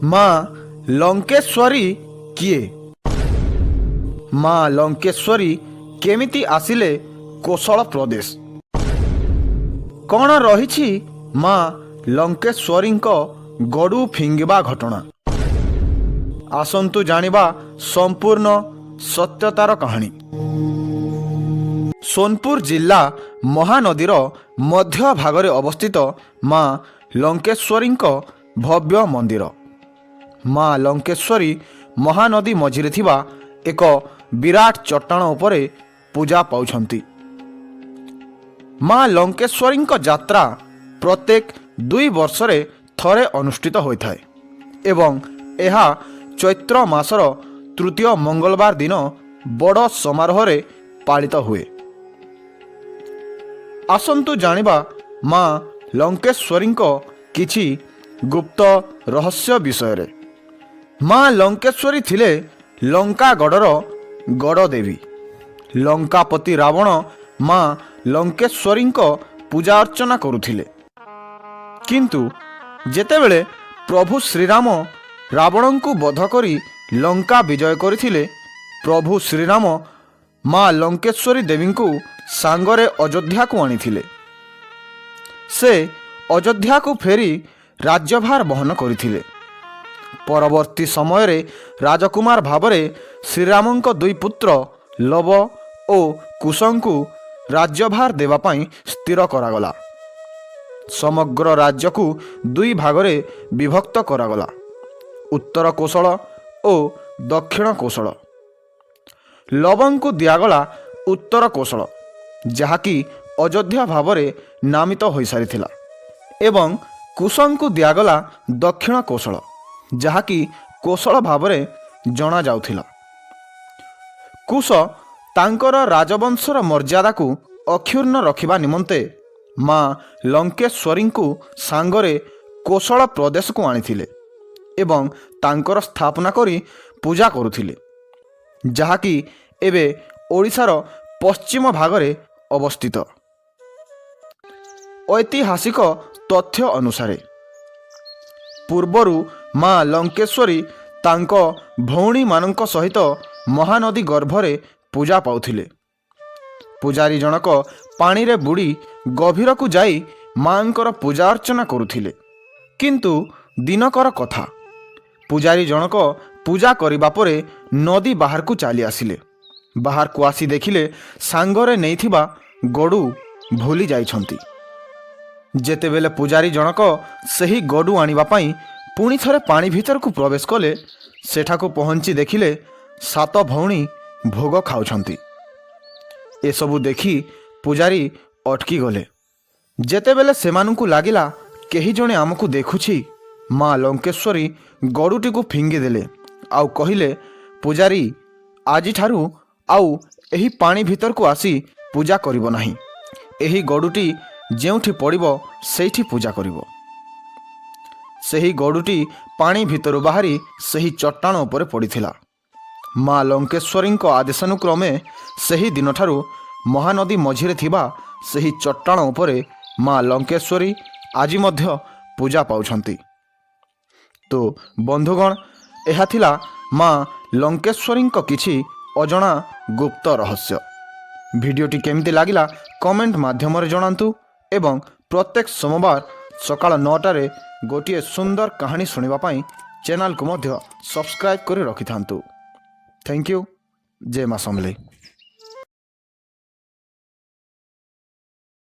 माँ लंकेश्वरी किए? माँ लंकेश्वरी केमिति आसिले कोशल प्रदेश? कौन रही माँ लंकेश्वरी गड़ू फिंगिबा घटना? आसंतु जानिबा संपूर्ण सत्यतार कहानी। सोनपुर जिला महानदीर मध्य भागरे अवस्थित माँ लंकेश्वरी भव्य मंदिर। माँ लंकेश्वरी महानदी मझिरे थिबा एक विराट चट्टाण उपरे पूजा पाउछंती। माँ लंकेश्वरी यात्रा प्रत्येक 2 वर्षरे थरे अनुष्ठित होइथाय एवं एहा चैत्र मासर तृतीय मंगलवार दिन बड़ समारोह रे पालित हुए। आसंतु जानिबा माँ लंकेश्वरी किछि गुप्त रहस्य विषय। माँ लंकेश्वरी थिले लंकागढ़र गड़ देवी। लंकापति रावण माँ लंकेश्वरी पूजा अर्चना करुथिले, किंतु जेतेबेले प्रभु श्रीराम रावण को बध करी लंका विजय करथिले, प्रभु श्रीराम माँ लंकेश्वरी देवी को सांगरे अयोध्या को आनिथिले। से अयोध्या को फेरी राज्यभार बहन करथिले। परवर्ती समय रे राजकुमार भावरे श्रीराम को 2 पुत्र लव और कुशं को राज्यभार देवा पाई स्थिर करागला। समग्र राज्य को 2 भागरे विभक्त करागला, उत्तर कोशल और दक्षिण कोशल। लवं को दियागला उत्तर कोशल, जहाँकि अयोध्या भावरे नामित हो सारी, एवं कुशं को दियागला दक्षिण कोशल, जहाँकि कोशल भावरे जना जाउथिला। कुश तांकर राजवंशर मर्यादा को अक्षुण्ण रखिबा निमंते माँ लंकेश्वरी को सांगरे कोशल प्रदेश को आनिथिले एवं तांकर स्थापना करी पूजा करुथिले, जहाँकि एबे ओडिशार पश्चिम भागरे अवस्थित। ऐतिहासिक तथ्य अनुसारे पूर्वरु माँ लंकेश्वरी तांको भौणी मानक सहित महानदी गर्भरे पूजा पाउथिले। पूजारी जनक पानी रे बुड़ी गभीर को जाई मांकर पूजा अर्चना करुथिले, किंतु दिनकर कथा पूजारी जनक पूजा करिबा परे नदी बाहर को चली आसिले। बाहर को आसी देखिले सांगरे नैथिबा गड़ू भूली जाइछंती। जेतेबेले पूजारी जनक सही गड़ू आनिबा पाई पुणी थरे पानी भीतर को प्रवेश कले, सेठाको पहुंची देखिले 7 भौणी भोग खाउछंती। एसबु देखी पूजारी अटकी गले। जेतेबेले सेमानंकु लागिला केही जणे आमको देखुछि, माँ लंकेश्वरी गड़ूटी को फिंगी देले आउ कहिले, पूजारी आजि ठारू आउ एही पानी भीतर को आसी पूजा करिबो नाही। एही गड़ूटी जेउठी पड़िबो सेठी पूजा करिबो। सही गड़ूटी पानी भीतर बाहरी सही चट्टाण उपरे पड़िथिला। माँ लंकेश्वरी आदेशानुक्रमे सही दिन ठारू महानदी मझिरे थिबा सही चट्टाण उपरे माँ लंकेश्वरी आज मध्य पूजा पाउछंती। तो बंधुगण, एहा थिला माँ लंकेश्वरी किछि अजणा गुप्त रहस्य। भिडियोटी केमिति लागिला कमेंट माध्यम रे जणांतु एवं प्रत्येक सोमवार सकाळ 9टारे गोटिए सुंदर कहानी सुनिबा पाई चैनल को मध्य सब्सक्राइब करि रखिथांतु। Thank you. जय मां समलेई।